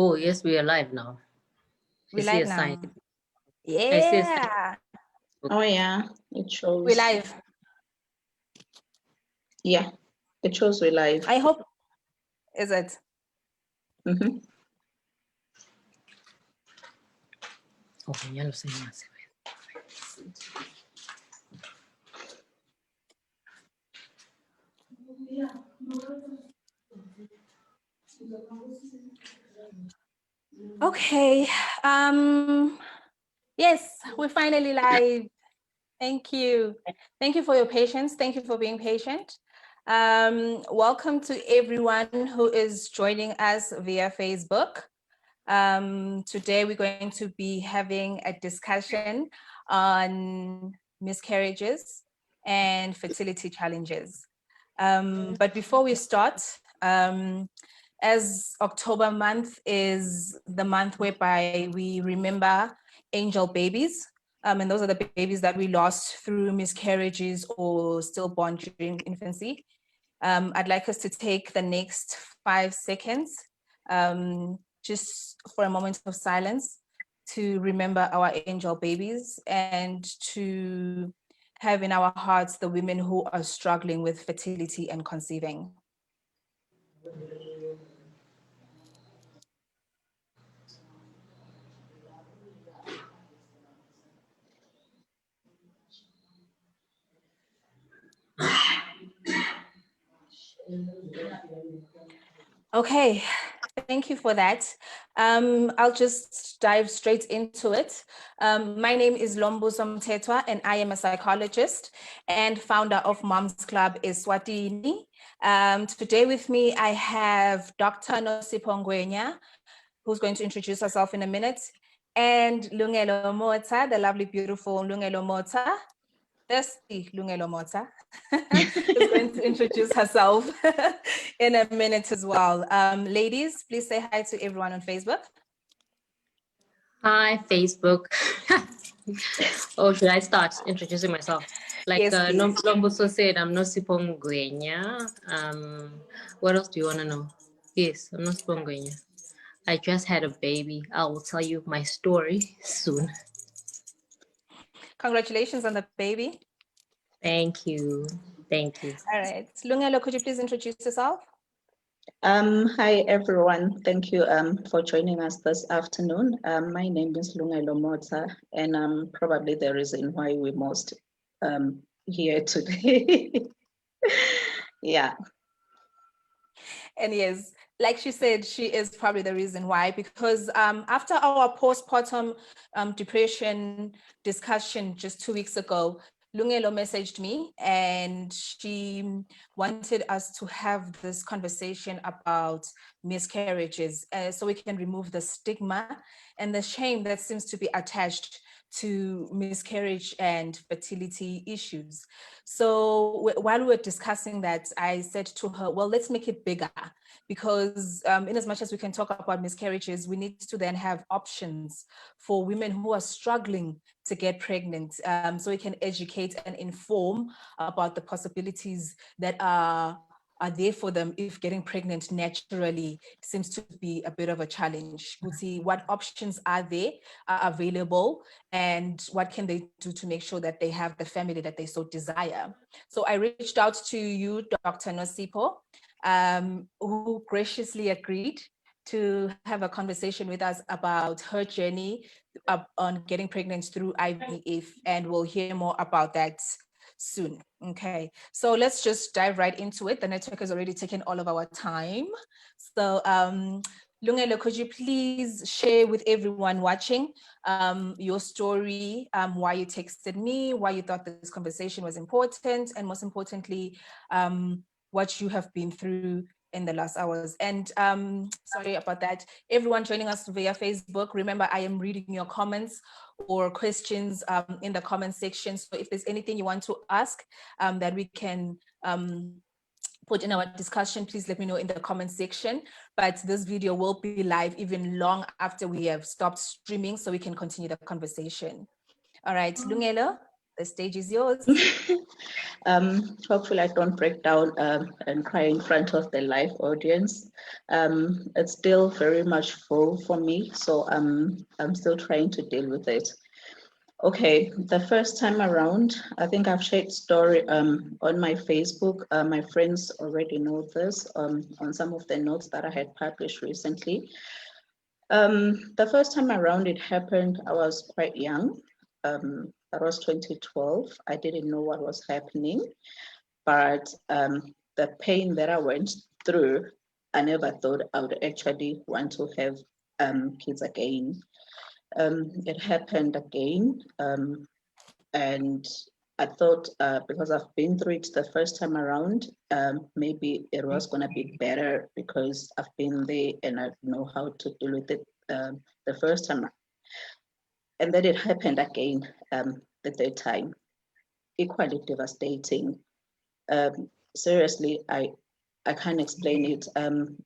Oh, yes, we are live now. We're I see live a now. sign. I see a sign. Yeah. Oh yeah, it shows. We're live. Yeah, it shows we're live. I hope. Is it? Mm-hmm. Oh, ya lo sé más. Okay. Yes, we're finally live. Thank you. Thank you for your patience. Thank you for being patient. Welcome to everyone who is joining us via Facebook. Today we're going to be having a discussion on miscarriages and fertility challenges. But before we start, as October month is the month whereby we remember angel babies, and those are the babies that we lost through miscarriages or stillborn during infancy. I'd like us to take the next 5 seconds just for a moment of silence to remember our angel babies and to have in our hearts the women who are struggling with fertility and conceiving. Okay, thank you for that. I'll just dive straight into it. My name is Lombuso Mthethwa, and I am a psychologist and founder of Moms Club Eswatini. Today with me, I have Dr. Nosipho Ngwenya, who's going to introduce herself in a minute, and Lungelo Motsa, the lovely, beautiful Lungelo Motsa. Thirsty Lungelo Motsa is going to introduce herself in a minute as well. Ladies, please say hi to everyone on Facebook. Hi, Facebook. Oh, should I start introducing myself? Like Yes, please. Lombuso said, I'm Nosipho Ngwenya. What else do you want to know? Yes, I'm Nosipho Ngwenya. I just had a baby. I will tell you my story soon. Congratulations on the baby. Thank you. Thank you. All right. Lungelo, could you please introduce yourself? Hi everyone. Thank you for joining us this afternoon. My name is Lungelo Motsa, and I'm probably the reason why we're most here today. Yeah. And yes, like she said, she is probably the reason why, because after our postpartum depression discussion just 2 weeks ago, Lungelo messaged me and she wanted us to have this conversation about miscarriages so we can remove the stigma and the shame that seems to be attached to miscarriage and fertility issues. So while we were discussing that, I said to her, well, let's make it bigger, because in as much as we can talk about miscarriages, we need to then have options for women who are struggling to get pregnant, so we can educate and inform about the possibilities that are there for them if getting pregnant naturally seems to be a bit of a challenge. We'll see what options are there, are available, and what can they do to make sure that they have the family that they so desire. So I reached out to you, Dr. Nosipho, who graciously agreed to have a conversation with us about her journey on getting pregnant through IVF, and we'll hear more about that soon. Okay, so let's just dive right into it. The network has already taken all of our time. So Lungelo, could you please share with everyone watching your story, why you texted me, why you thought this conversation was important, and most importantly, what you have been through in the last hours. And sorry about that. Everyone joining us via Facebook, remember I am reading your comments or questions in the comment section. So if there's anything you want to ask that we can put in our discussion, please let me know in the comment section. But this video will be live even long after we have stopped streaming, so we can continue the conversation. All right, Lungelo, The stage is yours. Hopefully I don't break down and cry in front of the live audience. It's still very much full for me, so I'm still trying to deal with it. Okay, the first time around, I think I've shared story on my Facebook. My friends already know this on some of the notes that I had published recently. The first time around it happened, I was quite young. That was 2012. I didn't know what was happening, but the pain that I went through, I never thought I would actually want to have kids again. It happened again, and I thought because I've been through it the first time around, maybe it was going to be better because I've been there and I know how to deal with it the first time. And then it happened again the third time, equally devastating. Seriously, I can't explain it.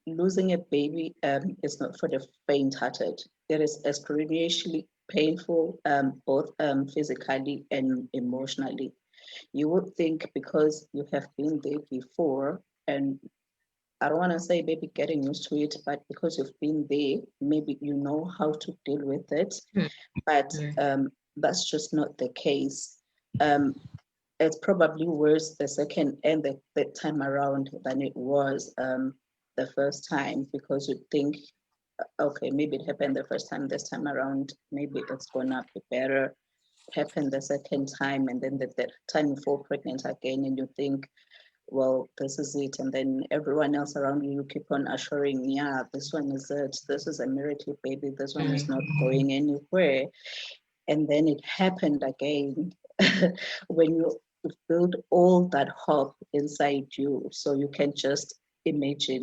Losing a baby is not for the faint-hearted. It is excruciatingly painful, both physically and emotionally. You would think because you have been there before, and I don't want to say maybe getting used to it, but because you've been there, maybe you know how to deal with it. But that's just not the case. It's probably worse the second and the third time around than it was the first time, because you think, okay, maybe it happened the first time, this time around, maybe it's gonna be better. It happened the second time, and then the third time you fall pregnant again, and you think, well, this is it. And then everyone else around you, you keep on assuring, yeah, this one is it. This is a miracle baby. This one is not going anywhere. And then it happened again when you build all that hope inside you. So you can just imagine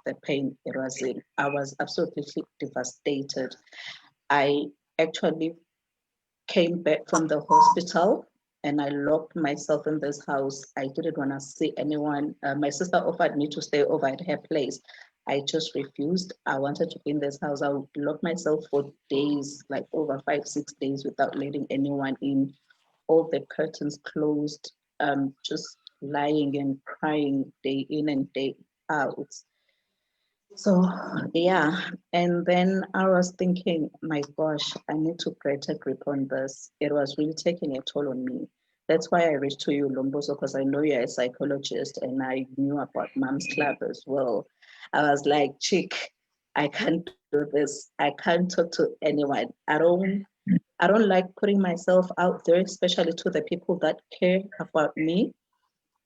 the pain it was in. I was absolutely devastated. I actually came back from the hospital and I locked myself in this house. I didn't want to see anyone. My sister offered me to stay over at her place. I just refused. I wanted to be in this house. I would lock myself for days, like over 5, 6 days, without letting anyone in. All the curtains closed, just lying and crying day in and day out. So yeah, and then I was thinking, my gosh, I need to get a grip on this. It was really taking a toll on me. That's why I reached to you, Lombuso, because I know you're a psychologist and I knew about Mom's Club as well. I was like, chick, I can't do this. I can't talk to anyone. I don't like putting myself out there, especially to the people that care about me.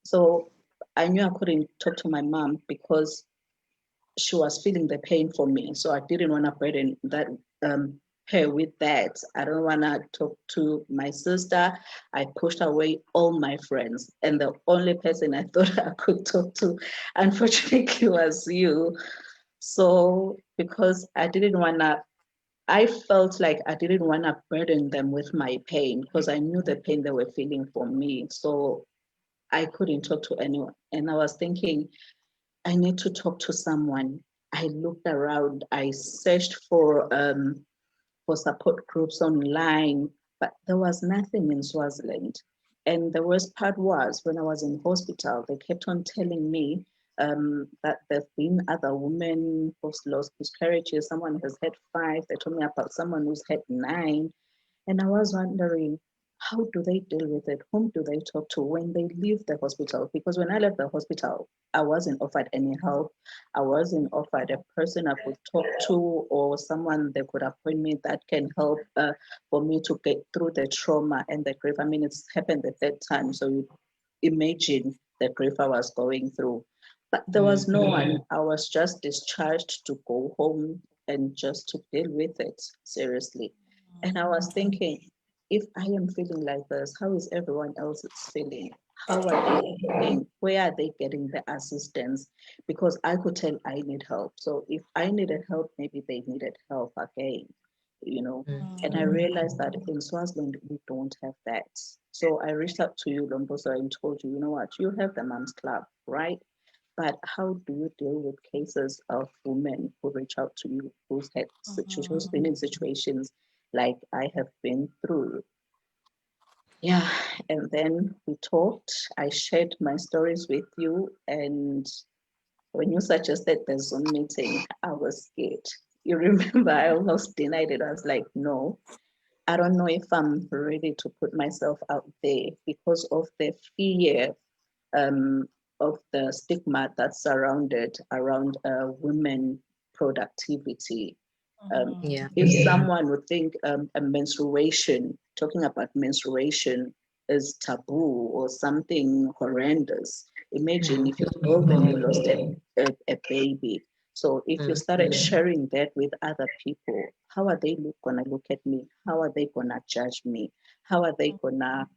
So I knew I couldn't talk to my mom because she was feeling the pain for me. So I didn't want to burden that her with that. I don't want to talk to my sister. I pushed away all my friends, and the only person I thought I could talk to, unfortunately, was you. So because I felt like I didn't want to burden them with my pain because I knew the pain they were feeling for me. So I couldn't talk to anyone. And I was thinking, I need to talk to someone. I looked around, I searched for support groups online, but there was nothing in Swaziland. And the worst part was when I was in hospital, they kept on telling me that there've been other women who've lost miscarriages. Someone has had 5. They told me about someone who's had 9. And I was wondering, how do they deal with it? Whom do they talk to when they leave the hospital? Because when I left the hospital, I wasn't offered any help. I wasn't offered a person I could talk to or someone they could appoint me that can help for me to get through the trauma and the grief. I mean, it's happened the third time. So you imagine the grief I was going through. But there was no one. I was just discharged to go home and just to deal with it seriously. And I was thinking, if I am feeling like this, how is everyone else feeling? How are they feeling? Where are they getting the assistance? Because I could tell I need help. So if I needed help, maybe they needed help again, you know. And I realized that in Swaziland, we don't have that. So I reached out to you, Lombuso, and told you, you know what, you have the Moms Club, right? But how do you deal with cases of women who reach out to you who's been in situations like I have been through? yeah, and then we talked. I shared my stories with you, and when you suggested the Zoom meeting, I was scared. You remember, I almost denied it. I was like, no, I don't know if I'm ready to put myself out there because of the fear um, of the stigma that's surrounded around women productivity. Um, Yeah. if someone would think a menstruation, talking about menstruation, is taboo or something horrendous, imagine if you told them you lost a baby. So if you started sharing that with other people, how are they gonna look at me? How are they gonna judge me? How are they gonna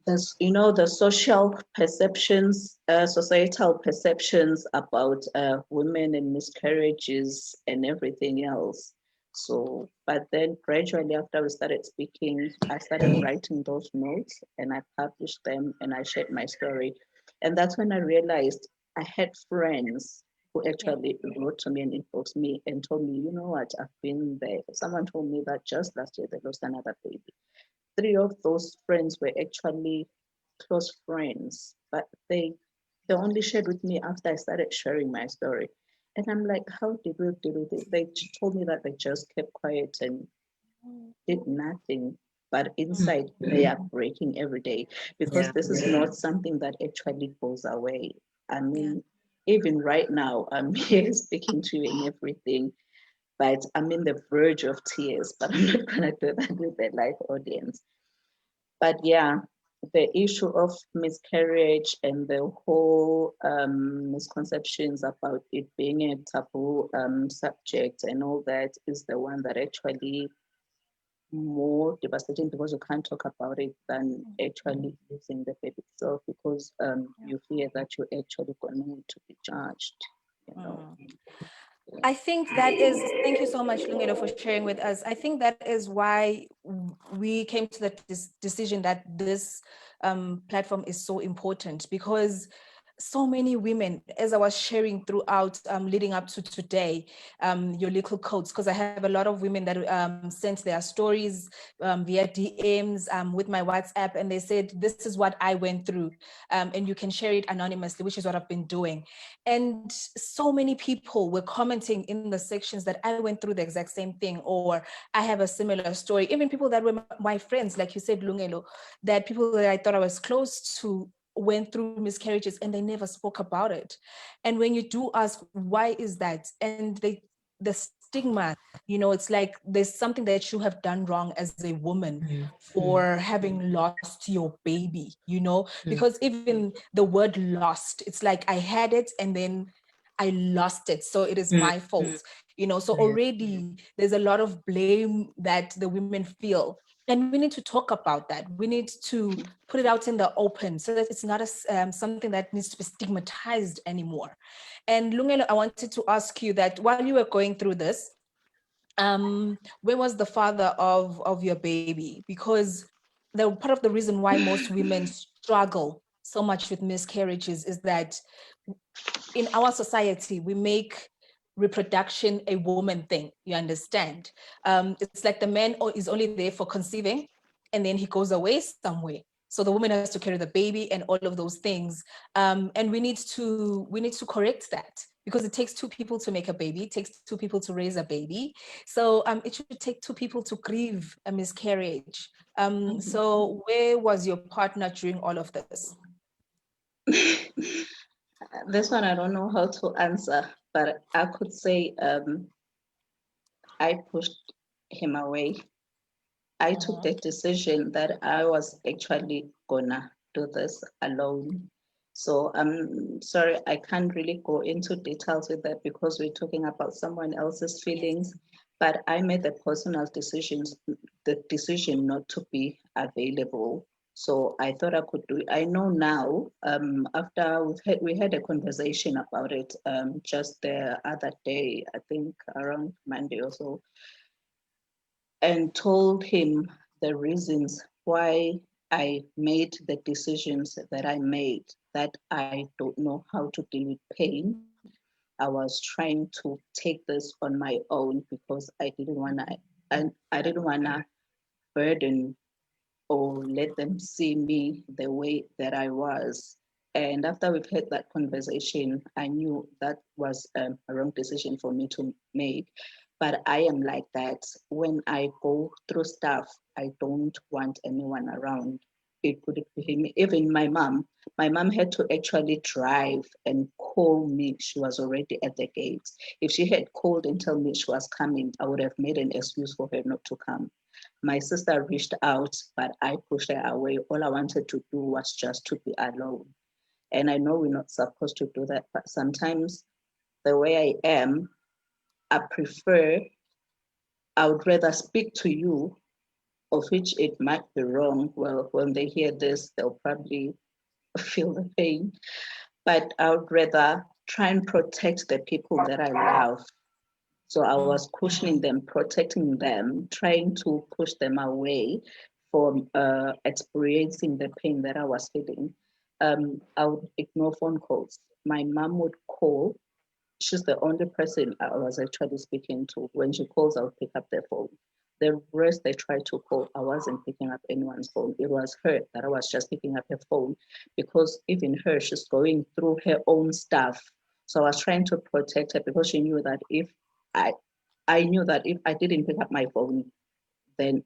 there's, the social perceptions, societal perceptions about women and miscarriages and everything else. So, but then gradually after we started speaking, I started writing those notes and I published them and I shared my story. And that's when I realized I had friends who Yeah. actually wrote to me and inboxed me and told me, you know what, I've been there. Someone told me that just last year they lost another baby. Three of those friends were actually close friends, but they only shared with me after I started sharing my story. And I'm like, how did we deal with it? They told me that they just kept quiet and did nothing. But inside, they are breaking every day because Yeah. this is not something that actually goes away. I Yeah. mean, even right now, I'm here speaking to you and everything, but I'm in the verge of tears, but I'm not going to do that with the live audience. But yeah, the issue of miscarriage and the whole misconceptions about it being a taboo subject and all that is the one that actually more devastating because you can't talk about it than actually losing the baby itself because you fear that you're actually going to be judged, you know. I think that is, thank you so much, Lungelo, for sharing with us. I think that is why we came to the decision that this platform is so important, because so many women, as I was sharing throughout leading up to today, your little codes, because I have a lot of women that sent their stories via DMs with my WhatsApp, and they said, this is what I went through, and you can share it anonymously, which is what I've been doing. And so many people were commenting in the sections that I went through the exact same thing, or I have a similar story. Even people that were my friends, like you said, Lungelo, that people that I thought I was close to went through miscarriages and they never spoke about it. And when you do ask, why is that? And the stigma, it's like there's something that you have done wrong as a woman for having lost your baby, because even the word lost, it's like I had it and then I lost it, so it is my fault, so already there's a lot of blame that the women feel. And we need to talk about that. We need to put it out in the open so that it's not something that needs to be stigmatized anymore. And Lungelo, I wanted to ask you that while you were going through this, where was the father of your baby? Because the part of the reason why most women struggle so much with miscarriages is that in our society, we make reproduction a woman thing, you understand? It's like the man is only there for conceiving and then he goes away somewhere. So the woman has to carry the baby and all of those things. And we need to correct that, because it takes two people to make a baby. It takes two people to raise a baby. So it should take two people to grieve a miscarriage. So where was your partner during all of this? This one I don't know how to answer, but I could say I pushed him away. I took the decision that I was actually gonna do this alone. So I'm sorry, I can't really go into details with that because we're talking about someone else's feelings. But I made the decision not to be available. So I thought I could do it. I know now, after we had a conversation about it just the other day, I think around Monday or so, and told him the reasons why I made the decisions that I made, that I don't know how to deal with pain. I was trying to take this on my own because I didn't wanna burden or let them see me the way that I was. And after we've had that conversation, I knew that was a wrong decision for me to make. But I am like that. When I go through stuff, I don't want anyone around. It could be me, even my mom. My mom had to actually drive and call me. She was already at the gate. If she had called and told me she was coming, I would have made an excuse for her not to come. My sister reached out, but I pushed her away. All I wanted to do was just to be alone. And I know we're not supposed to do that, but sometimes the way I am, I would rather speak to you, of which it might be wrong. Well, when they hear this, they'll probably feel the pain. But I would rather try and protect the people that I love. So I was cushioning them, protecting them, trying to push them away from experiencing the pain that I was feeling. I would ignore phone calls. My mom would call. She's the only person I was actually speaking to. When she calls, I'll pick up the phone. The rest they tried to call, I wasn't picking up anyone's phone. It was her that I was just picking up her phone, because even her, she's going through her own stuff. So I was trying to protect her, because she knew that I, I knew that if I didn't pick up my phone, then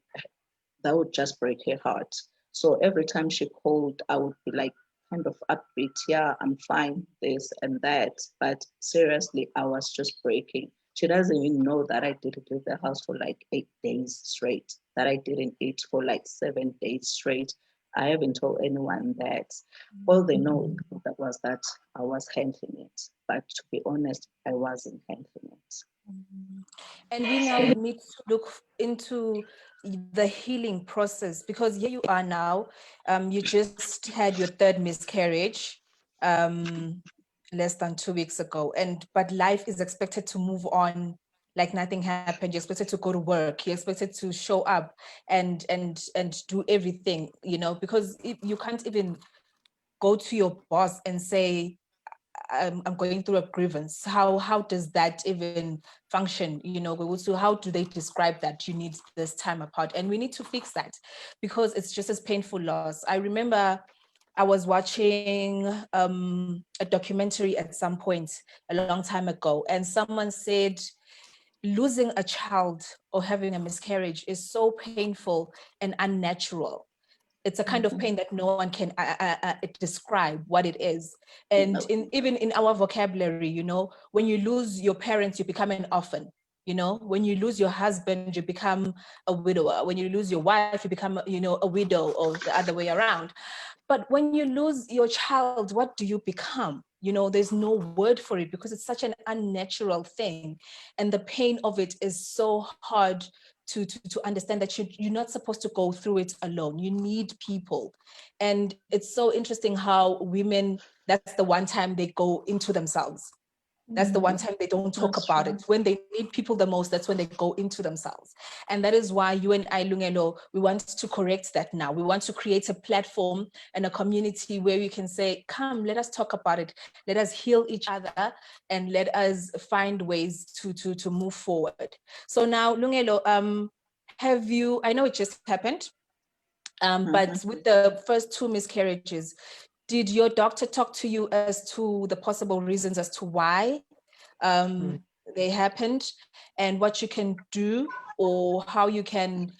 that would just break her heart. So every time she called, I would be like kind of upbeat, yeah, I'm fine, this and that. But seriously, I was just breaking. She doesn't even know that I didn't leave the house for like 8 days straight, that I didn't eat for like 7 days straight. I haven't told anyone that. All they know that was that I was handling it. But to be honest, I wasn't handling it. And we now need to look into the healing process, because here you are now, you just had your third miscarriage less than 2 weeks ago, but life is expected to move on like nothing happened. You're expected to go to work, you're expected to show up and do everything, because you can't even go to your boss and say, I'm going through a grievance. How does that even function? So how do they describe that you need this time apart? And we need to fix that, because it's just as painful loss. I remember I was watching a documentary at some point a long time ago, and someone said losing a child or having a miscarriage is so painful and unnatural. It's a kind of pain that no one can describe what it is. And even in our vocabulary, when you lose your parents, you become an orphan. When you lose your husband, you become a widower. When you lose your wife, you become, a widow, or the other way around. But when you lose your child, what do you become? There's no word for it, because it's such an unnatural thing. And the pain of it is so hard to understand, that you're not supposed to go through it alone. You need people. And it's so interesting how women, that's the one time they go into themselves. That's the one time they don't talk about it. When they need people the most, that's when they go into themselves. And that is why you and I, Lungelo, we want to correct that now. We want to create a platform and a community where we can say, come, let us talk about it. Let us heal each other, and let us find ways to move forward. So now, Lungelo, I know it just happened, but with the first 2 miscarriages, did your doctor talk to you as to the possible reasons as to why they happened, and what you can do, or how you can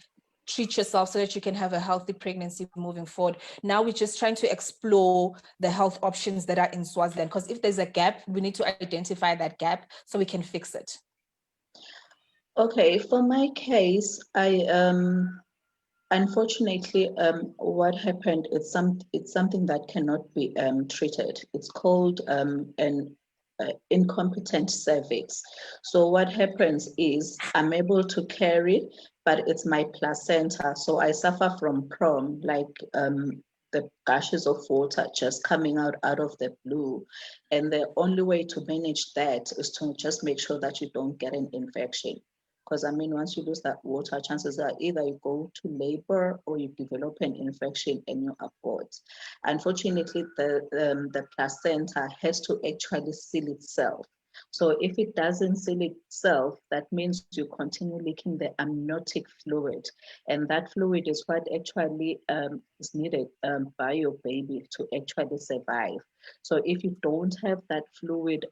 treat yourself so that you can have a healthy pregnancy moving forward? Now we're just trying to explore the health options that are in Swaziland, because if there's a gap, we need to identify that gap so we can fix it. Okay, for my case, I unfortunately, what happened is it's something that cannot be treated. It's called an incompetent cervix. So what happens is I'm able to carry, but it's my placenta. So I suffer from PROM, like the gushes of water just coming out of the blue. And the only way to manage that is to just make sure that you don't get an infection. Because once you lose that water, chances are either you go to labor or you develop an infection and you abort. Unfortunately, the placenta has to actually seal itself. So if it doesn't seal itself, that means you continue leaking the amniotic fluid. And that fluid is what actually is needed by your baby to actually survive. So if you don't have that fluid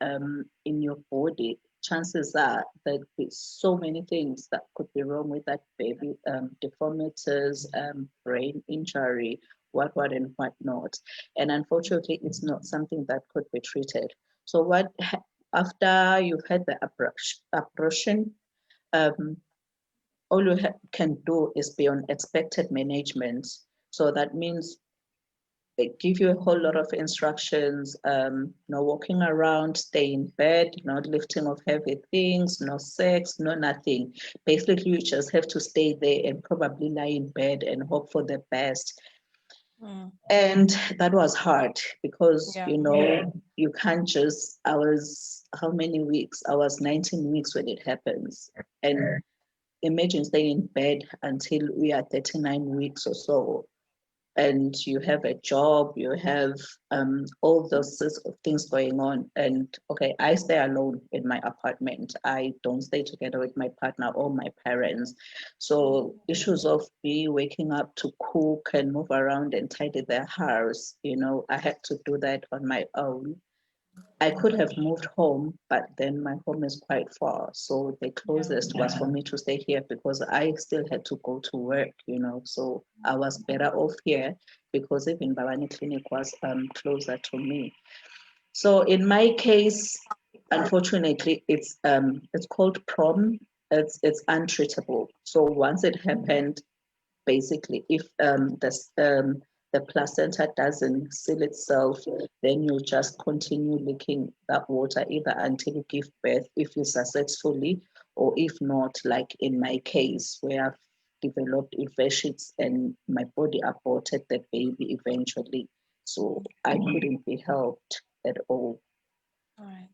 in your body, chances are that there's so many things that could be wrong with that baby, deformities, brain injury, what, and what not. And unfortunately, it's not something that could be treated. So after you've had the abortion, all you can do is be on expected management. So that means they give you a whole lot of instructions, no walking around, stay in bed, not lifting of heavy things, no sex, no nothing. Basically, you just have to stay there and probably lie in bed and hope for the best. And that was hard because, you can't just, how many weeks? I was 19 weeks when it happens. And imagine staying in bed until we are 39 weeks or so. And you have a job, you have all those sorts of things going on. And okay, I stay alone in my apartment. I don't stay together with my partner or my parents. So issues of me waking up to cook and move around and tidy the house, I had to do that on my own. I could have moved home, but then my home is quite far. So the closest was for me to stay here because I still had to go to work, So I was better off here because even Bawani Clinic was closer to me. So in my case, unfortunately, it's called PROM. It's untreatable. So once it happened, basically, if the placenta doesn't seal itself, then you just continue leaking that water either until you give birth, if you successfully, or if not, like in my case, where I've developed infections and my body aborted the baby eventually. So I couldn't be helped at all. All right.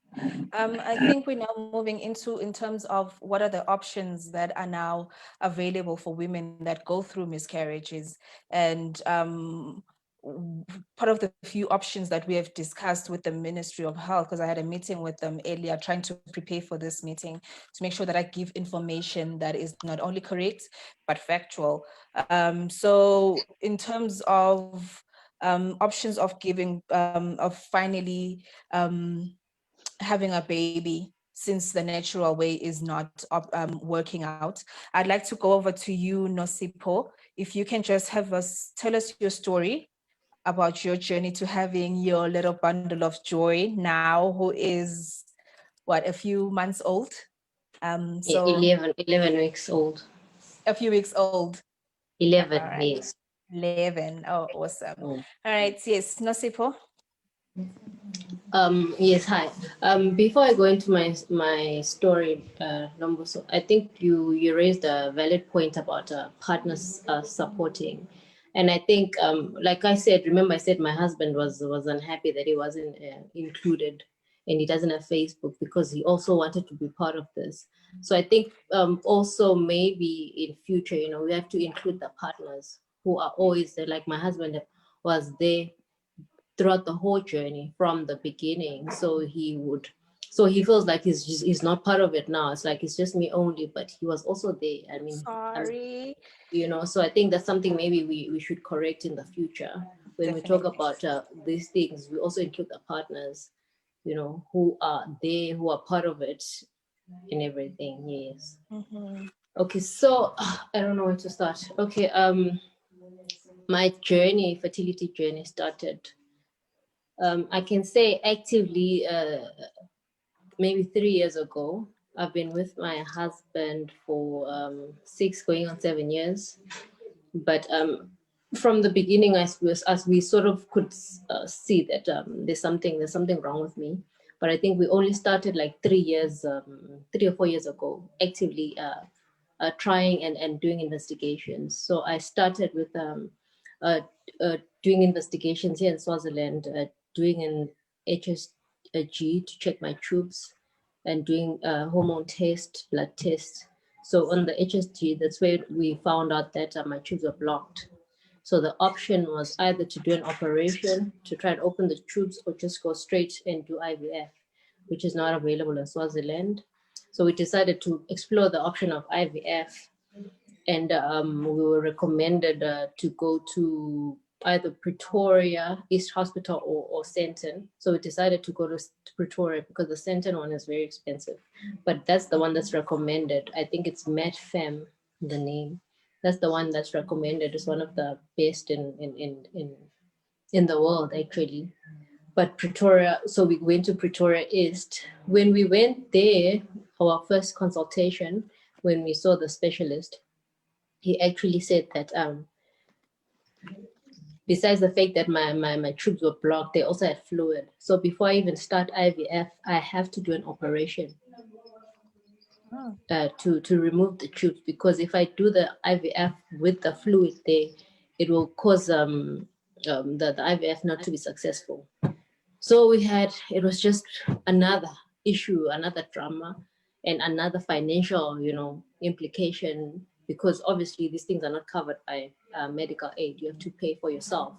I think we're now moving into in terms of what are the options that are now available for women that go through miscarriages. And part of the few options that we have discussed with the Ministry of Health, because I had a meeting with them earlier, trying to prepare for this meeting to make sure that I give information that is not only correct, but factual. So in terms of options of giving, of finally, having a baby since the natural way is not working out. I'd like to go over to you, Nosipho. If you can just tell us your story about your journey to having your little bundle of joy now, who is a few months old. 11 weeks old. A few weeks old. 11, right. yes. 11. Oh, awesome. All right. Yes, Nosipho. Yes, hi. Before I go into my story, Lombuso, I think you raised a valid point about partners supporting, and I think, like I said, remember I said my husband was unhappy that he wasn't included, and he doesn't have Facebook because he also wanted to be part of this. So I think also maybe in future, we have to include the partners who are always there. Like my husband was there throughout the whole journey from the beginning. So he feels like he's not part of it now. It's like it's just me only, but he was also there. I mean, sorry. So I think that's something maybe we should correct in the future. When we talk about these things, we also include the partners, who are there, who are part of it and everything. Yes. Mm-hmm. Okay, so I don't know where to start. Okay, my fertility journey started, I can say actively, maybe 3 years ago. I've been with my husband for 6 going on 7 years. But from the beginning, as we sort of could see that there's something wrong with me. But I think we only started like 3 or 4 years ago, actively trying and doing investigations. So I started with uh, doing investigations here in Swaziland, doing an HSG to check my tubes, and doing a hormone test, blood test. So on the HSG, that's where we found out that my tubes were blocked. So the option was either to do an operation to try and open the tubes or just go straight and do IVF. which is not available in Swaziland. So we decided to explore the option of IVF, and we were recommended to go to either Pretoria, East Hospital, or Sandton. So we decided to go to Pretoria because the Sandton one is very expensive. But that's the one that's recommended. I think it's MedFem, the name. That's the one that's recommended. It's one of the best in the world, actually. But Pretoria, so we went to Pretoria East. When we went there, our first consultation, when we saw the specialist, he actually said that besides the fact that my tubes were blocked, they also had fluid. So before I even start IVF, I have to do an operation to remove the tubes, because if I do the IVF with the fluid there, it will cause the IVF not to be successful. So it was just another issue, another drama, and another financial, implication, because obviously these things are not covered by medical aid. You have to pay for yourself.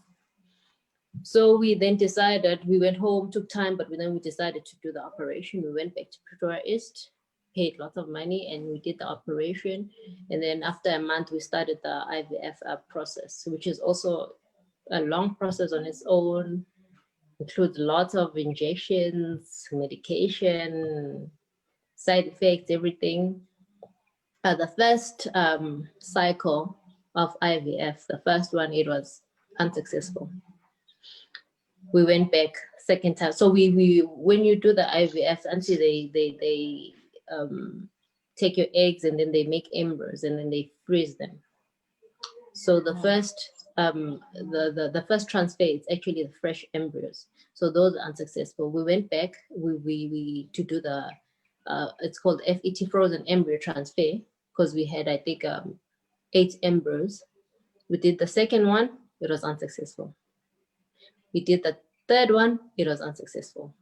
So we then decided, we went home, took time, but then we decided to do the operation. We went back to Pretoria East, paid lots of money, and we did the operation. And then after a month, we started the IVF process, which is also a long process on its own. Includes lots of injections, medication, side effects, everything. The first cycle of IVF, the first one, it was unsuccessful. We went back second time. So we when you do the IVF, until they take your eggs and then they make embryos and then they freeze them. So the first the first transfer is actually the fresh embryos. So those are unsuccessful. We went back we to do the it's called FET, frozen embryo transfer, because we had, I think, 8 embryos. We did the second one, it was unsuccessful. We did the third one, it was unsuccessful.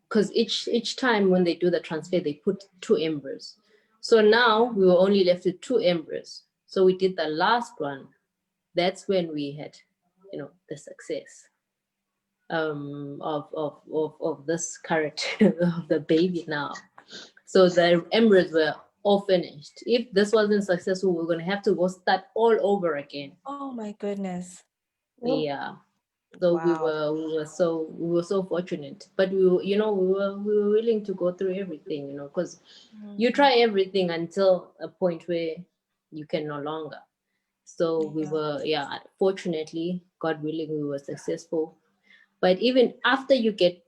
Because each time when they do the transfer, they put 2 embryos. So now we were only left with 2 embryos. So we did the last one. That's when we had, the success of this character of the baby now. So the embryos were all finished. If this wasn't successful, we're going to have to go start all over again. Oh my goodness. Yeah. So Wow. we were so fortunate, but we were willing to go through everything, because you try everything until a point where you can no longer. So we were, fortunately, God willing, we were successful. But even after you get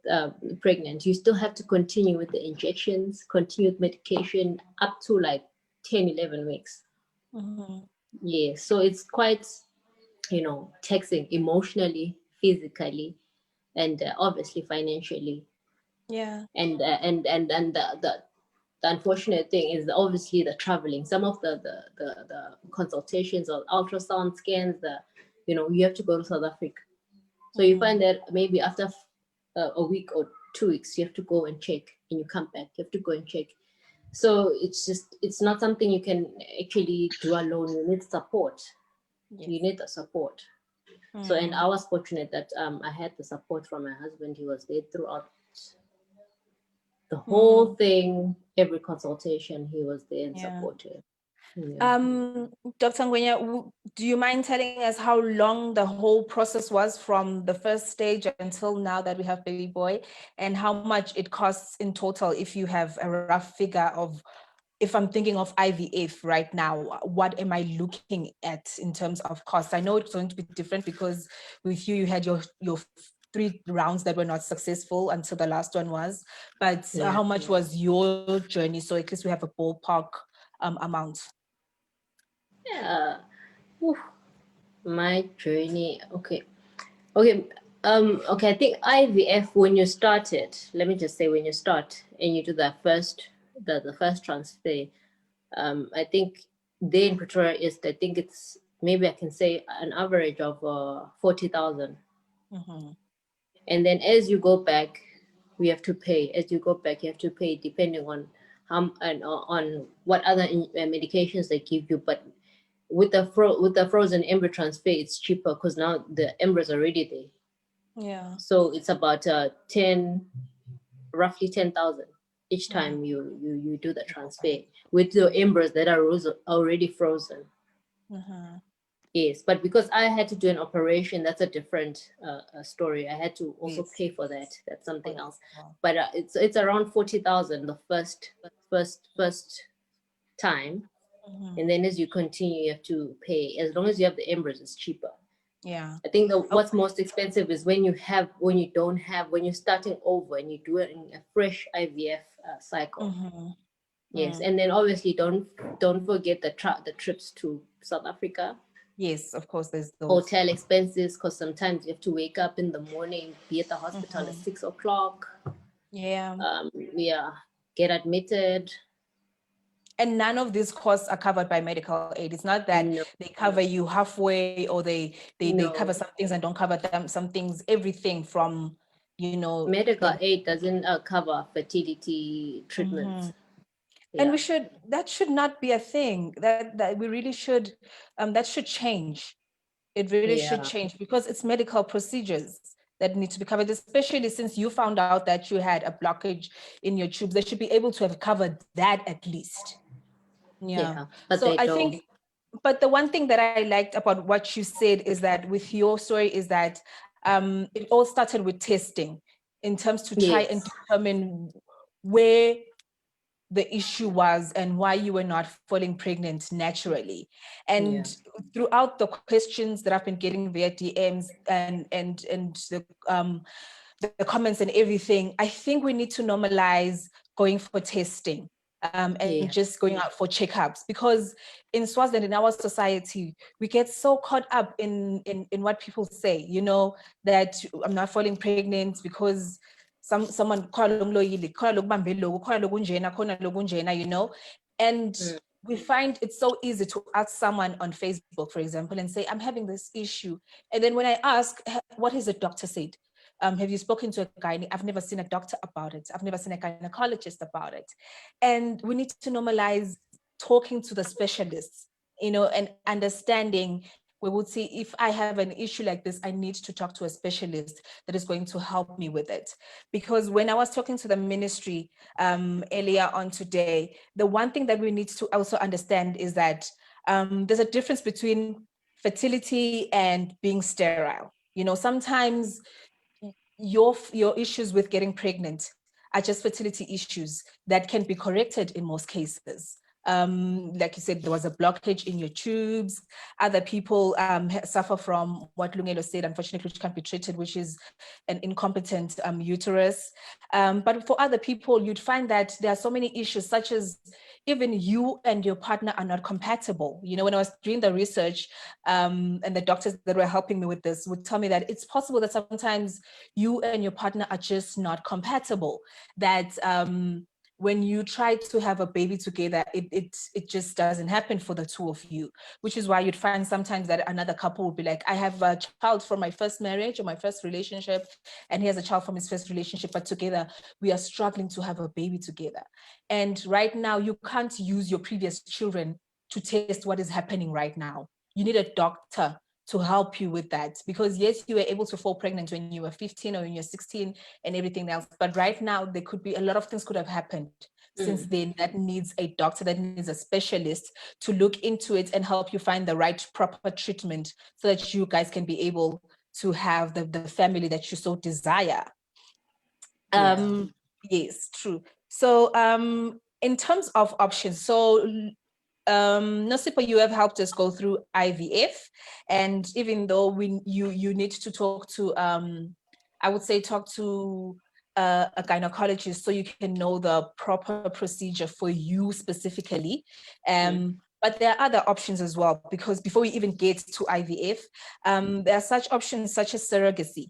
pregnant, you still have to continue with the injections, continue with medication up to like 10, 11 weeks. Yeah, so it's quite, taxing emotionally, physically, and obviously financially. Yeah. And the unfortunate thing is obviously the traveling. Some of the consultations or ultrasound scans, you have to go to South Africa. So you find that maybe after a week or 2 weeks, you have to go and check, and you come back, you have to go and check. So it's not something you can actually do alone. You need support. Yes. You need the support. So, and I was fortunate that I had the support from my husband. He was there throughout the whole thing, every consultation, he was there and supportive. Yeah. Dr. Ngwenya, do you mind telling us how long the whole process was from the first stage until now that we have baby boy, and how much it costs in total, if you have a rough figure of, if I'm thinking of IVF right now, what am I looking at in terms of cost? I know it's going to be different because with you had your 3 rounds that were not successful until the last one was, but how much was your journey? So at least we have a ballpark amount. Yeah. Oof. My journey. Okay. Okay. I think IVF, when you started, let me just say, when you start and you do the first transfer, I think there in Pretoria is, I think it's, maybe I can say, an average of 40,000. And then as you go back, we have to pay. As you go back, you have to pay depending on how and on what other medications they give you. But with the frozen embryo transfer, it's cheaper because now the embryos are already there. Yeah. So it's about 10 roughly 10,000 each time you do the transfer with your embryos that are already frozen. Yes, but because I had to do an operation, that's a different story. I had to also pay for that. That's something else. But it's around 40,000 the first time, and then as you continue, you have to pay. As long as you have the embryos, it's cheaper. Yeah. I think what's most expensive is when you're starting over and you do it in a fresh IVF cycle. Yes, and then obviously don't forget the trips to South Africa. Yes, of course, there's those. Hotel expenses, because sometimes you have to wake up in the morning, be at the hospital at 6 o'clock. Yeah. Get admitted. And none of these costs are covered by medical aid. It's not that they cover you halfway, or they cover some things and don't cover some things, everything from, medical aid doesn't cover fertility treatments. And that should not be a thing. That we really should, that should change. It really should change, because it's medical procedures that need to be covered, especially since you found out that you had a blockage in your tubes. They should be able to have covered that at least. Yeah. But so I don't. think, but the one thing that I liked about what you said is that with your story is that it all started with testing, in terms to try and determine where the issue was and why you were not falling pregnant naturally. And throughout the questions that I've been getting via DMs and the comments and everything, I think we need to normalize going for testing. And just going out for checkups, because in Swaziland, in our society, we get so caught up in what people say, that I'm not falling pregnant because someone, and we find it's so easy to ask someone on Facebook, for example, and say, I'm having this issue. And then when I ask, what has the doctor said? Have you spoken to a gynae? I've never seen a doctor about it. I've never seen a gynecologist about it. And we need to normalize talking to the specialists, and understanding. We would see, if I have an issue like this, I need to talk to a specialist that is going to help me with it. Because when I was talking to the ministry earlier on today, the one thing that we need to also understand is that there's a difference between fertility and being sterile. Sometimes your issues with getting pregnant are just fertility issues that can be corrected in most cases. Like you said, there was a blockage in your tubes. Other people suffer from what Lungelo said, unfortunately, which can't be treated, which is an incompetent uterus. But for other people, you'd find that there are so many issues, such as even you and your partner are not compatible. When I was doing the research, and the doctors that were helping me with this would tell me that it's possible that sometimes you and your partner are just not compatible, that when you try to have a baby together, it just doesn't happen for the two of you, which is why you'd find sometimes that another couple would be like, I have a child from my first marriage or my first relationship, and he has a child from his first relationship, but together we are struggling to have a baby together. And right now, you can't use your previous children to test what is happening right now. You need a doctor to help you with that, because yes, you were able to fall pregnant when you were 15 or when you're 16 and everything else, but right now there could be a lot of things could have happened since then that needs a doctor, that needs a specialist to look into it and help you find the right proper treatment so that you guys can be able to have the family that you so desire. Yes, true. So in terms of options, so Nosipho, you have helped us go through IVF, and even though you need to talk to I would say talk to a gynecologist so you can know the proper procedure for you specifically. But there are other options as well, because before we even get to IVF, there are such options such as surrogacy.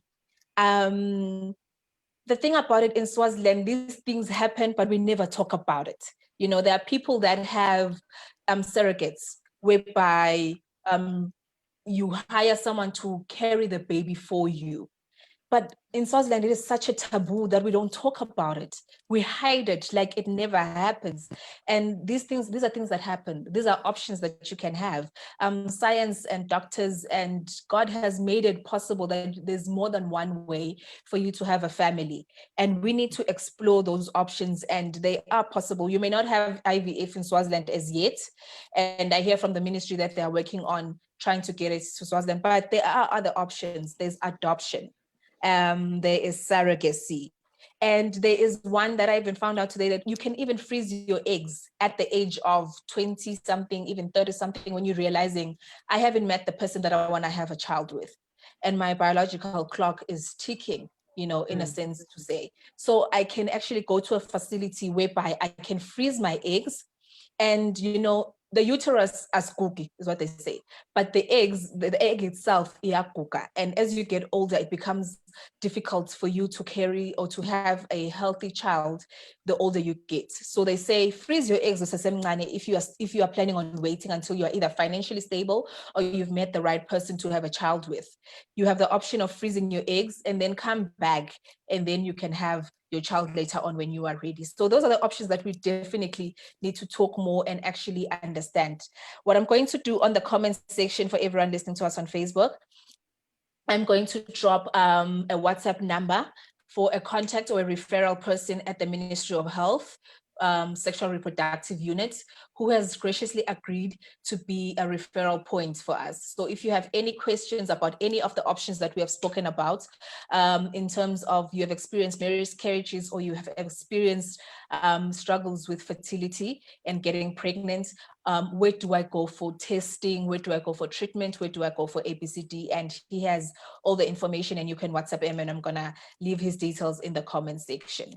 The thing about it in Swaziland, these things happen, but we never talk about it. There are people that have surrogates whereby you hire someone to carry the baby for you. But in Swaziland, it is such a taboo that we don't talk about it. We hide it like it never happens. And these are things that happen. These are options that you can have. Science and doctors and God has made it possible that there's more than one way for you to have a family. And we need to explore those options, and they are possible. You may not have IVF in Swaziland as yet. And I hear from the ministry that they are working on trying to get it to Swaziland, but there are other options. There's adoption. There is surrogacy. And there is one that I even found out today, that you can even freeze your eggs at the age of 20 something, even 30 something, when you're realizing I haven't met the person that I want to have a child with. And my biological clock is ticking, in a sense to say. So I can actually go to a facility whereby I can freeze my eggs. And, the uterus as cookie is what they say, but the egg itself, iyaguga. And as you get older, it becomes difficult for you to carry or to have a healthy child the older you get. So they say freeze your eggs if you are planning on waiting until you are either financially stable or you've met the right person to have a child with. You have the option of freezing your eggs and then come back, and then you can have your child later on when you are ready. So those are the options that we definitely need to talk more and actually understand. What I'm going to do on the comment section for everyone listening to us on Facebook, I'm going to drop a WhatsApp number for a contact or a referral person at the Ministry of Health, Sexual Reproductive Unit, who has graciously agreed to be a referral point for us. So if you have any questions about any of the options that we have spoken about, in terms of you have experienced miscarriages or you have experienced struggles with fertility and getting pregnant, where do I go for testing? Where do I go for treatment? Where do I go for ABCD? And he has all the information, and you can WhatsApp him, and I'm gonna leave his details in the comment section.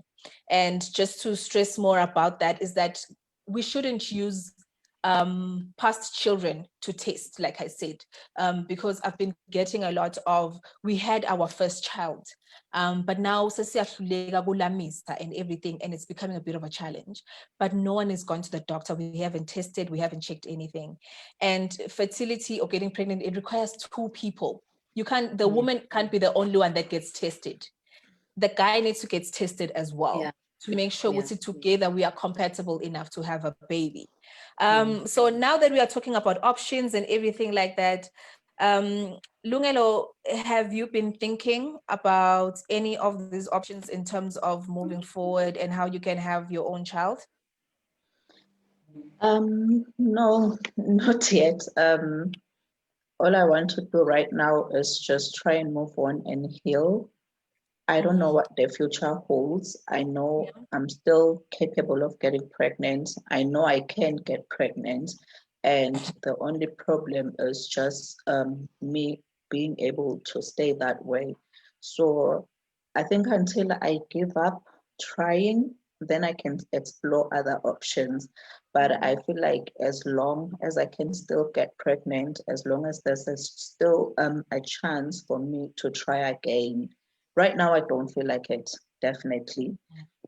And just to stress more about that is that we shouldn't use past children to test, like I said, because I've been getting a lot of, we had our first child, but now and everything, and it's becoming a bit of a challenge. But no one has gone to the doctor. We haven't tested, we haven't checked anything. And fertility or getting pregnant, it requires two people. The woman can't be the only one that gets tested. The guy needs to get tested as well, to make sure together we are compatible enough to have a baby. So now that we are talking about options and everything like that, Lungelo, have you been thinking about any of these options in terms of moving forward and how you can have your own child? No, not yet. All I want to do right now is just try and move on and heal. I don't know what the future holds. I know I'm still capable of getting pregnant. I know I can get pregnant. And the only problem is just me being able to stay that way. So I think until I give up trying, then I can explore other options. But I feel like as long as I can still get pregnant, as long as there's still a chance for me to try again. Right now, I don't feel like it, definitely.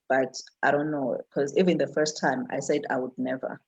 But I don't know, because even the first time I said I would never,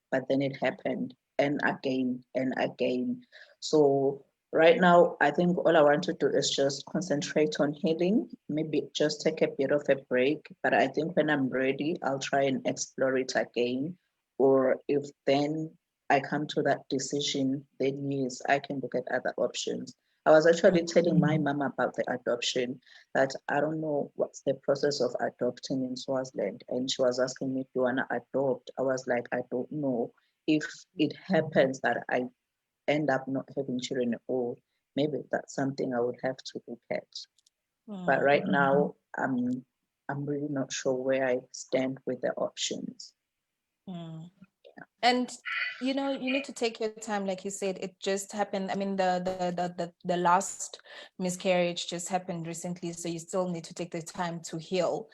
but then it happened, and again and again. So right now, I think all I want to do is just concentrate on healing, maybe just take a bit of a break. But I think when I'm ready, I'll try and explore it again. Or if then I come to that decision, then yes, I can look at other options. I was actually telling my mom about the adoption, that I don't know what's the process of adopting in Swaziland. And she was asking me, do you want to adopt? I was like, I don't know. If it happens that I end up not having children, or maybe that's something I would have to look at. But right now, I'm really not sure where I stand with the options. And you need to take your time, like you said. It just happened. I mean, the last miscarriage just happened recently, so you still need to take the time to heal.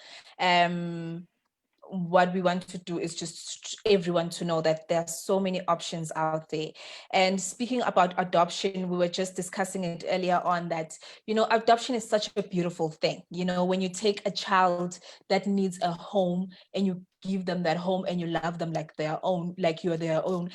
What we want to do is just everyone to know that there are so many options out there. And speaking about adoption, we were just discussing it earlier on, that adoption is such a beautiful thing. When you take a child that needs a home and you give them that home and you love them like their own, like you're their own.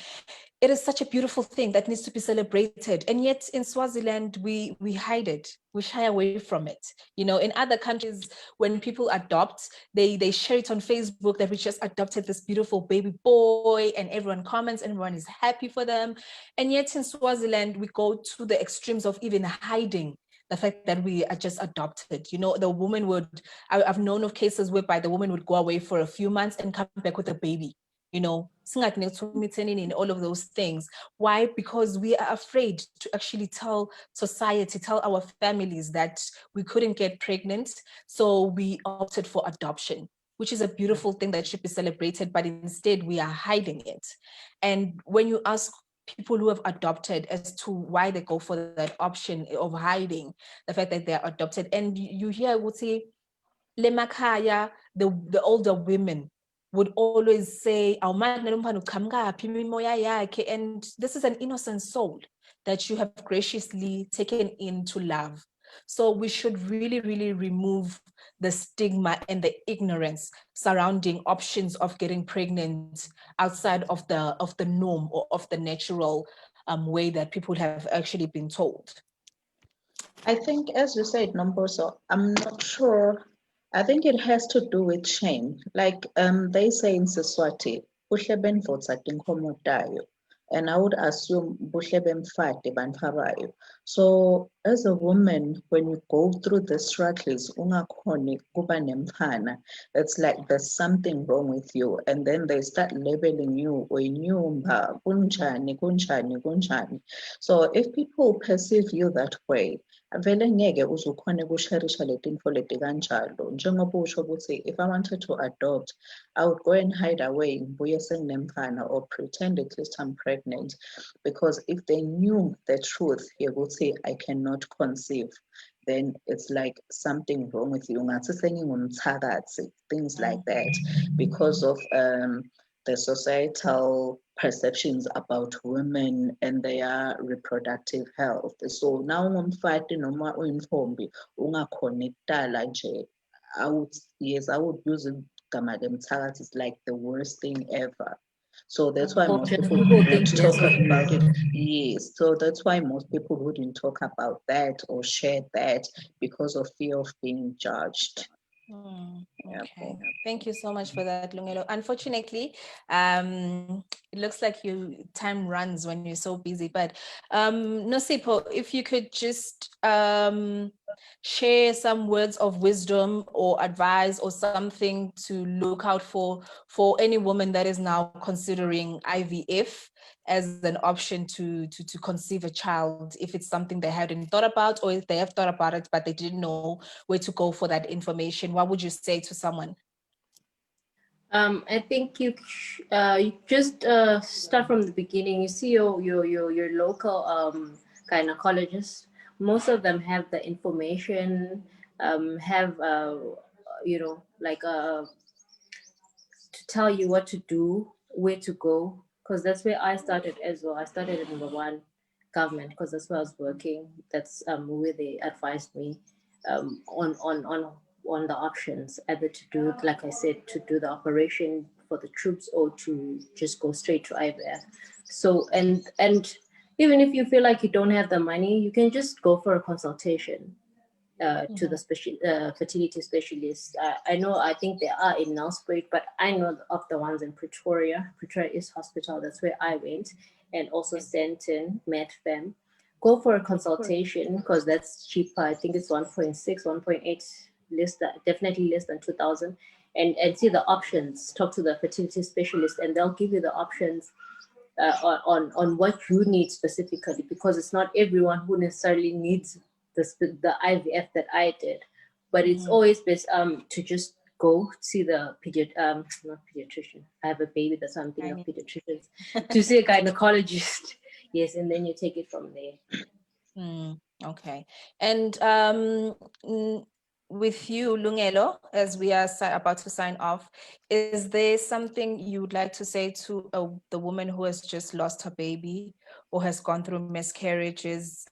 It is such a beautiful thing that needs to be celebrated. And yet in Swaziland, we hide it. We shy away from it. You know, in other countries, when people adopt, they share it on Facebook that we just adopted this beautiful baby boy, and everyone comments, and everyone is happy for them. And yet in Swaziland, we go to the extremes of even hiding the fact that we are just adopted. You know, the woman would, I've known of cases whereby the woman would go away for a few months and come back with a baby. You know, in all of those things. Why? Because we are afraid to actually tell society, tell our families that we couldn't get pregnant, so we opted for adoption, which is a beautiful thing that should be celebrated, but instead we are hiding it. And when you ask people who have adopted as to why they go for that option of hiding the fact that they're adopted, and you hear would say, Lemakaya, the older women would always say, and this is an innocent soul that you have graciously taken into love. So we should really, really remove the stigma and the ignorance surrounding options of getting pregnant outside of the norm or of the natural way that people have actually been told. I think, as you said, Nomboso, I'm not sure. I think it has to do with shame. Like they say in Siswati, "Buhle benvotsa tinkomo tayo." And I would assume buhle bemfate bantfu. So as a woman, when you go through the struggles, ungakhoni kuba nemfana, it's like there's something wrong with you. And then they start labeling you, "Oyinyumba, kunjani, kunjani, kunjani." So if people perceive you that way, vele ngeke uzukhone ukusharisha letinfo leti kanjalo. Njengoba usho ukuthi, if I wanted to adopt, I would go and hide away, ngibuye senginemfana, or pretend at least I'm pregnant, because if they knew the truth, yokuthi I cannot conceive, then it's like something wrong with you. Ngathi sengingumthakathi, things like that, because of the societal perceptions about women and their reproductive health. So now umfati noma uyintombi ungakhoni ukutala nje, I would use igama lemthakathi. It's like the worst thing ever. So that's why most people wouldn't talk about it. Yes, so that's why most people wouldn't talk about that or share that, because of fear of being judged. Okay, thank you so much for that, Lungelo. Unfortunately, it looks like time runs when you're so busy, but Nosipho, if you could just share some words of wisdom or advice or something to look out for any woman that is now considering IVF as an option to conceive a child, if it's something they hadn't thought about, or if they have thought about it but they didn't know where to go for that information. What would you say to someone? I think you just start from the beginning. You see your local gynecologist. Most of them have the information, have like to tell you what to do, where to go, because that's where I started as well. I started at number one, government, because that's where I was working. That's where they advised me on the options, either to do, like I said, to do the operation for the troops or to just go straight to IVF. So and even if you feel like you don't have the money, you can just go for a consultation to the fertility specialist. I think they are in Nelspruit, but I know of the ones in Pretoria. Pretoria East Hospital, that's where I went, and also Stanton, MedFem. Go for a consultation because that's cheaper. I think it's 1.6, 1.8, definitely less than 2,000. And see the options. Talk to the fertility specialist, and they'll give you the options on what you need specifically, because it's not everyone who necessarily needs the IVF that I did, but it's always best to just go see the not pediatrician. I have a baby, that's why I'm thinking of pediatricians. To see a gynecologist, yes, and then you take it from there. Okay, and with you, Lungelo, as we are about to sign off, is there something you would like to say to the woman who has just lost her baby or has gone through miscarriages?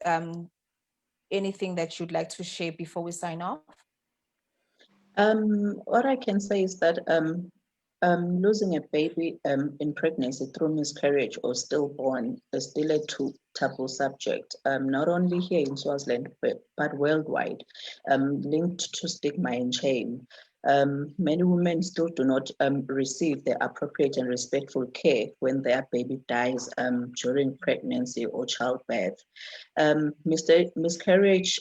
Anything that you'd like to share before we sign off? What I can say is that Losing a baby in pregnancy through miscarriage or stillborn is still a taboo subject, not only here in Swaziland, but worldwide, linked to stigma and shame. Many women still do not receive the appropriate and respectful care when their baby dies during pregnancy or childbirth. Miscarriage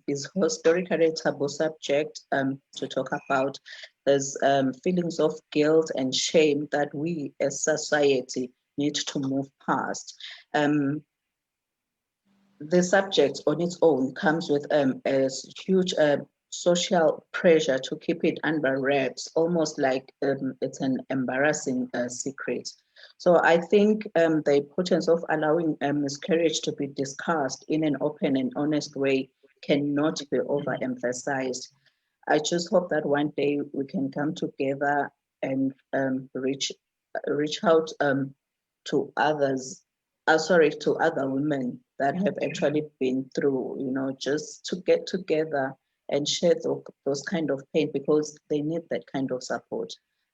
is historically a taboo subject to talk about. There's feelings of guilt and shame that we as society need to move past. The subject on its own comes with a huge social pressure to keep it under wraps, almost like it's an embarrassing secret. So I think the importance of allowing miscarriage to be discussed in an open and honest way cannot be overemphasized. I just hope that one day we can come together and reach out to others, to other women that have actually been through, just to get together and share those kind of pain, because they need that kind of support.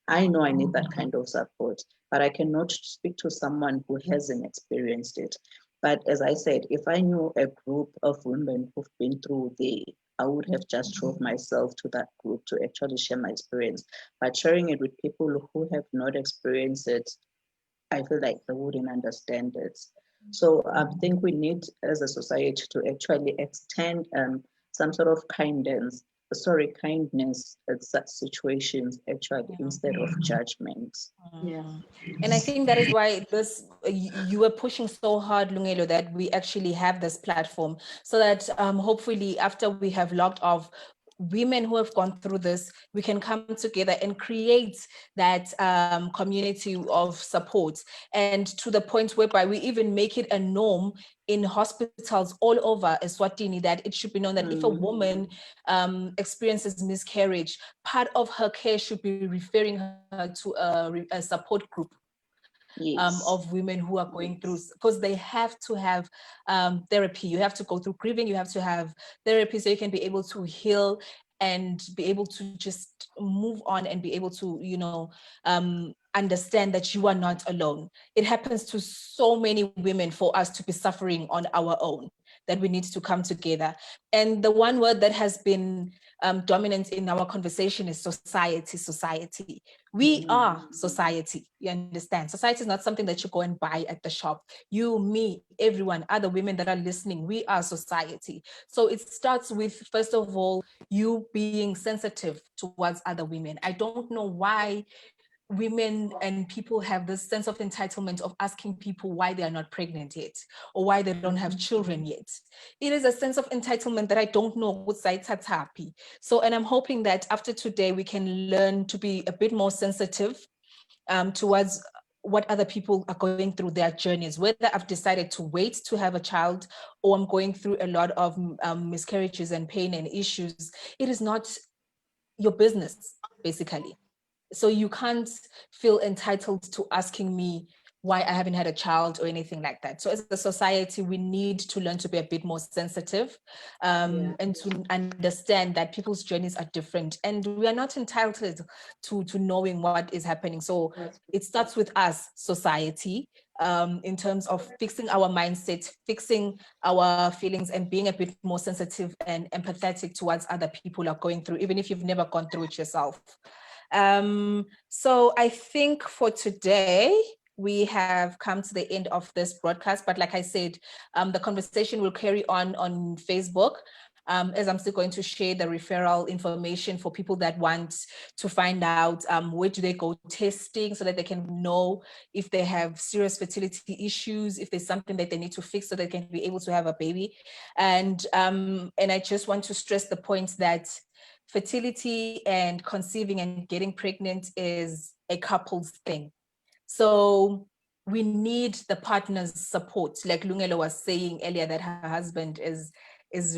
I know I need that kind of support, but I cannot speak to someone who hasn't experienced it. But as I said, if I knew a group of women who've been through I would have just drove myself to that group to actually share my experience. But sharing it with people who have not experienced it, I feel like they wouldn't understand it. So I think we need, as a society, to actually extend some sort of kindness at such situations, actually, instead of judgment. Yeah. And I think that is why you were pushing so hard, Lungelo, that we actually have this platform, so that hopefully after we have logged off, women who have gone through this, we can come together and create that community of support, and to the point whereby we even make it a norm in hospitals all over Eswatini, that it should be known that if a woman experiences miscarriage, part of her care should be referring her to a support group. Yes. Of women who are going through, because they have to have therapy. You have to go through grieving, you have to have therapy, so you can be able to heal and be able to just move on and be able to, understand that you are not alone. It happens to so many women for us to be suffering on our own, that we need to come together. And the one word that has been dominant in our conversation is society. We are society, you understand? Society is not something that you go and buy at the shop. You, me, everyone, other women that are listening, we are society. So it starts with, first of all, you being sensitive towards other women. I don't know why women and people have this sense of entitlement of asking people why they are not pregnant yet, or why they don't have children yet. It is a sense of entitlement that I don't know what's happy. So, and I'm hoping that after today, we can learn to be a bit more sensitive towards what other people are going through, their journeys, whether I've decided to wait to have a child, or I'm going through a lot of miscarriages and pain and issues. It is not your business, basically. So you can't feel entitled to asking me why I haven't had a child or anything like that. So as a society, we need to learn to be a bit more sensitive and to understand that people's journeys are different, and we are not entitled to knowing what is happening. So it starts with us, society, in terms of fixing our mindset, fixing our feelings, and being a bit more sensitive and empathetic towards other people who are going through, even if you've never gone through it yourself. So I think for today, we have come to the end of this broadcast, but like I said, the conversation will carry on Facebook, as I'm still going to share the referral information for people that want to find out where do they go testing, so that they can know if they have serious fertility issues, if there's something that they need to fix so they can be able to have a baby. And I just want to stress the point that fertility and conceiving and getting pregnant is a couple's thing. So we need the partner's support. Like Lungelo was saying earlier, that her husband is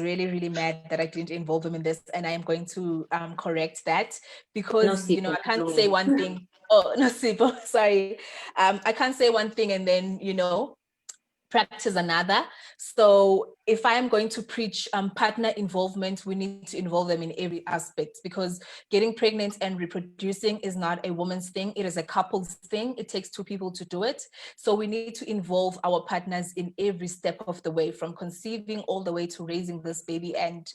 really, really mad that I didn't involve him in this. And I am going to correct that, because, I can't say one thing. Oh, Nosipho, sorry. I can't say one thing and then, practice another. So if I am going to preach partner involvement, we need to involve them in every aspect, because getting pregnant and reproducing is not a woman's thing. It is a couple's thing. It takes two people to do it. So we need to involve our partners in every step of the way, from conceiving all the way to raising this baby and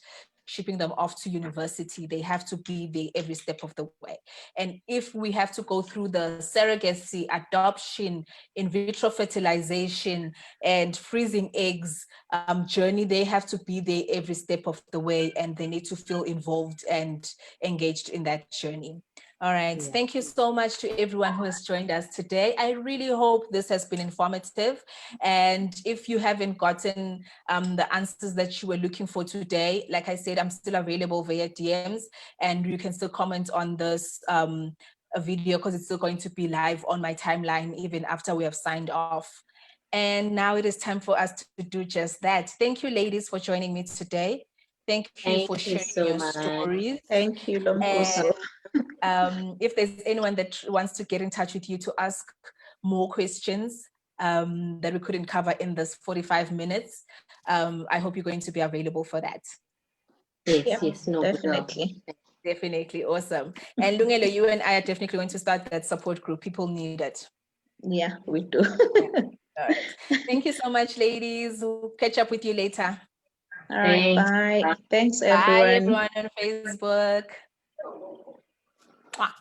shipping them off to university. They have to be there every step of the way. And if we have to go through the surrogacy, adoption, in vitro fertilization, and freezing eggs journey, they have to be there every step of the way, and they need to feel involved and engaged in that journey. All right. Yeah. Thank you so much to everyone who has joined us today. I really hope this has been informative. And if you haven't gotten the answers that you were looking for today, like I said, I'm still available via DMs, and you can still comment on this a video, because it's still going to be live on my timeline even after we have signed off. And now it is time for us to do just that. Thank you, ladies, for joining me today. Thank you for sharing so your much. stories. Thank you, Lombuso. If there's anyone that wants to get in touch with you to ask more questions that we couldn't cover in this 45 minutes, I hope you're going to be available for that. Yes, Yeah, no, definitely. Definitely. Awesome. And Lungelo, you and I are definitely going to start that support group. People need it. Yeah, we do. All right. Thank you so much, ladies. We'll catch up with you later. All right, Thanks. bye. Thanks, Bye, everyone. everyone on Facebook. Mwah.